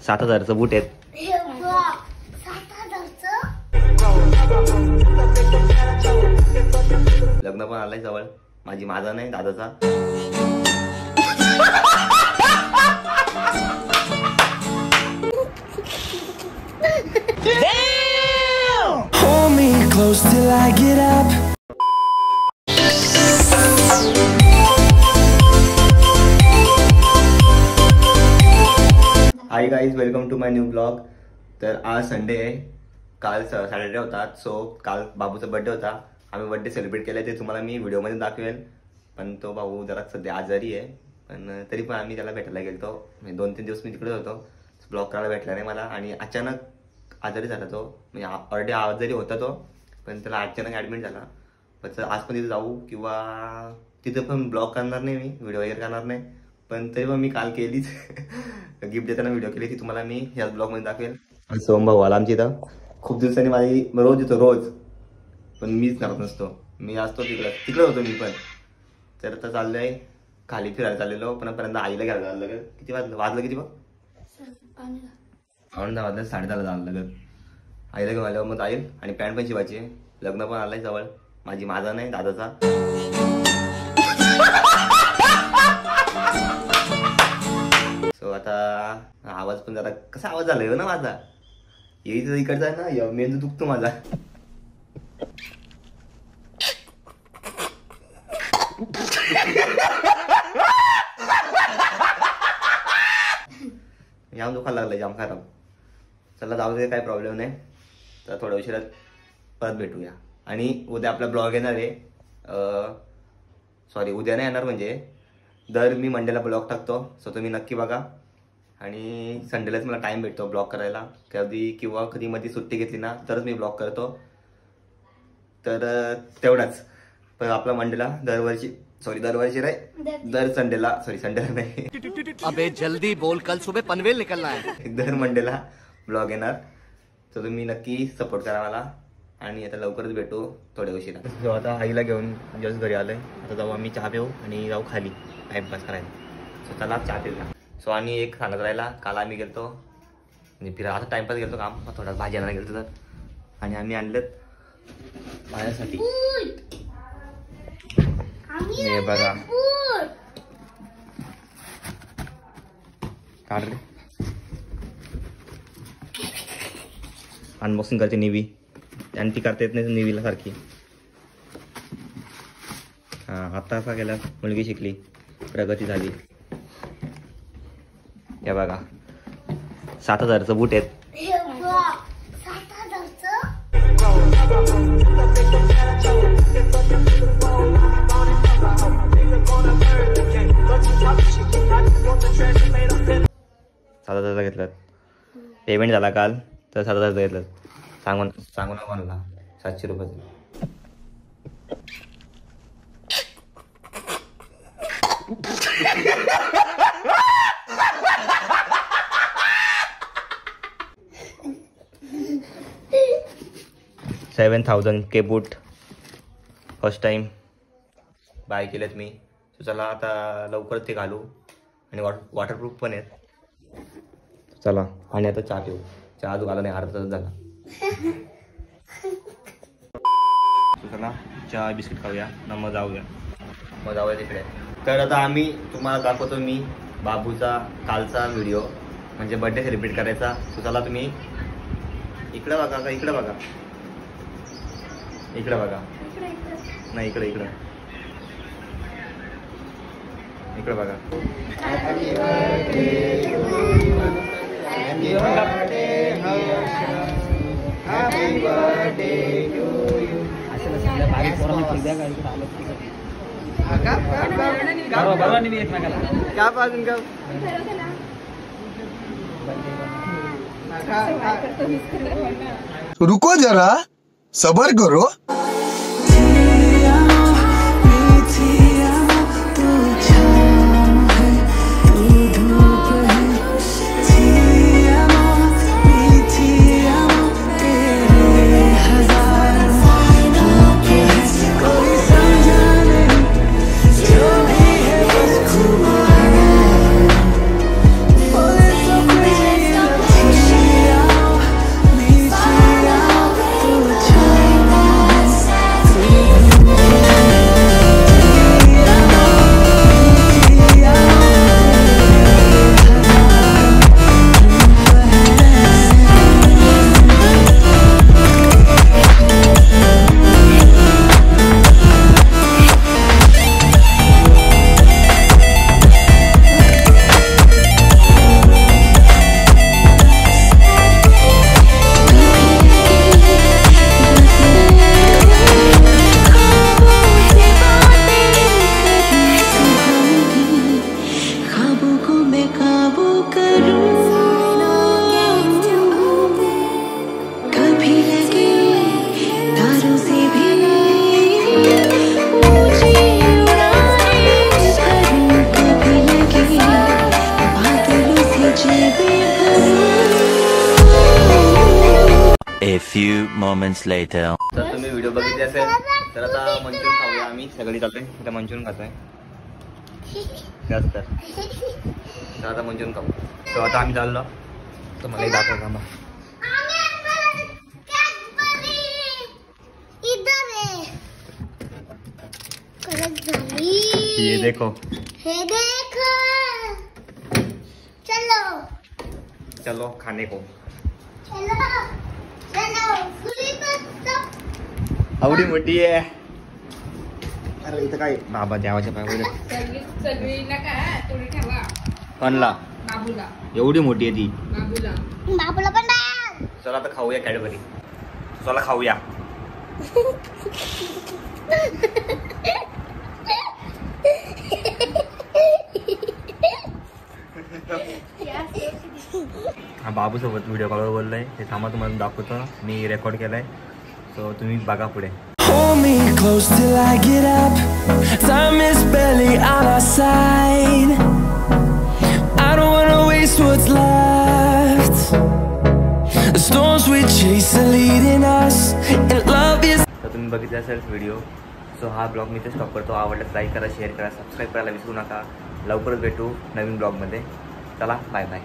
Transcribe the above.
7,000चं बूट आहेत. लग्न पण आलंय जवळ, माझा नाही दादाचा. Hold me close till I get up. Hi guys, welcome to my new blog. तर आज संडे आहे, काल सॅटर्डे होता. सो काल बाबूचा बर्थडे होता. आम्ही बर्थडे सेलिब्रेट केला, ते तुम्हाला मी व्हिडिओमध्ये दाखवेल. पण तो बाबू जरा सध्या आजारी आहे, पण तरी पण आम्ही त्याला भेटायला गेलो. म्हणजे 2-3 दिवस मी तिकडे होतो, ब्लॉग करायला भेटला नाही मला. आणि अचानक आजारी झाला तो, म्हणजे ऑलरेडी आजारी होता तो, पण त्याला अचानक ॲडमिट झाला. पण आज पण तिथे जाऊ किंवा तिथं पण ब्लॉग करणार नाही, मी व्हिडिओ वगैरे करणार नाही. पण तरी पण मी काल केलीच गिफ्ट देताना व्हिडिओ केली, ती तुम्हाला मी ह्याच ब्लॉगमध्ये दाखवेल. सोम भाऊ आला आमची इथं. खूप दिवसांनी माझी रोज येतो रोज, पण मीच करत नसतो. मी असतो तिकडे होतो मी पण. तर आता चाललंय खाली फिरायला चाललेलो, पण पर्यंत आईला घ्यायला जायला लागेल. किती वाजलं किती बघ, 10:30 वाजलं, 10:30ला जायला लागेल. आईला घेऊन आल्यावर मग जाईल. आणि पॅन्ट पण शिवायची आहे. लग्न पण आलंय जवळ, माझा नाही दादाचा. सो आता आवाज पण जरा कसा आवाज झालाय ना माझा, येईच इकडचा आहे ना, मेंदू दुखतो माझा. जाम दुखायला लागलाय, जाम खराब. चला जाऊ दे, काही प्रॉब्लेम नाही. तर थोड्या उशिरात परत भेटूया. आणि उद्या आपला ब्लॉग येणार आहे. सॉरी, उद्या नाही येणार, म्हणजे दर मी मंडेला ब्लॉग टाकतो. सो तुम्ही नक्की बघा. आणि संडेलाच मला टाइम भेटतो ब्लॉग करायला, कधी मध्ये सुट्टी घेतली ना तरच मी ब्लॉग करतो. तर तेवढाच. पण आपला मंडेला दरवर्षी नाही, दर संडेला, सॉरी संडेला नाही, अबे जल्दी बोल, कल सुबह पनवेल निकलना है. दर मंडेला ब्लॉग येणार. तर तुम्ही नक्की सपोर्ट करा मला. आणि आता लवकरच भेटू थोड्या उशिरा. जो आता आईला घेऊन जस्ट घरी आलोय. आता जाऊ आम्ही चहा पिऊ आणि जाऊ खाली टाइमपास करायला. सो चला चहा पिऊया. सो आणि एक सांगत राहिला, काल आम्ही गेलतो म्हणजे आता टाइमपास गेलतो काम, थोडा भाजी आणायला गेलतो तर. आणि आम्ही आणलेत माझ्यासाठी, हे बघा. काढ रे, अनबॉक्सिंग करते निवी. आणि ती करता येत नाही निवीला सारखी. हा, आता असा गेला, मुलगी शिकली, प्रगती झाली. हे बघा, 7,000चं बूट आहेत. घेतलं. पेमेंट झाला काल, तर 7,000 घेतलं. सांगून म्हणला 700 रुपये. $7,000 बूट फर्स्ट टाइम बाय केलेत मी. तर चला आता लवकरच ते घालू. आणि वॉटरप्रूफ पण आहेत. चला, आणि आता चहा पिऊ. चहा अजून आला नाही, अर्धा तास झाला. चला चहा बिस्किट खाऊया ना, मग जाऊया तिकडे. तर आता आम्ही तुम्हाला दाखवतो मी बाबूचा कालचा व्हिडिओ, म्हणजे बर्थडे सेलिब्रेट करायचा. तर चला तुम्ही इकडे बघा, का इकडे बघा, इकडे बघा, नाही इकडे बघा. रुको जरा, सबर करो. A few moments later. तर तुम्ही व्हिडिओ बघितली असेल तर आता मंचुरियन खाऊया. आम्ही सगळी चालतोय आता मंचुरियन खातोय जास्त. तर आता मंचुरियन खाऊ. तर आता आम्ही चाललो. तर मला दाखव का मग ये देखो. हे देखो. चलो चलो खाने को. चलो चलो पुरी तो आवडी मोठी आहे. अरे इथं काय बाबा देवाच्या पाय सगळी नका थोडी ठेवा कणला बाबूला एवढी मोठी आहे ती. बाबूला पण बाळ. चला आता खाऊया कॅडबरी. चला खाऊया. हा बाबू सोबत व्हिडिओ कॉलवर बोललोय. ते थांबा तुम्हाला दाखवतो. मी रेकॉर्ड केलाय सो तुम्ही बघा पुढे. Hold me close till I get up. Time is barely on our side. I don't wanna waste what's left. The storms we chase are leading us, and love is. तर तुम्ही बघितला असेल video. So हा blog मी इथे stop करतो. आवडल्यास like करा, share करा, सबस्क्राईब करायला विसरू नका. लवकरच भेटू नवीन ब्लॉगमध्ये. चला बाय बाय.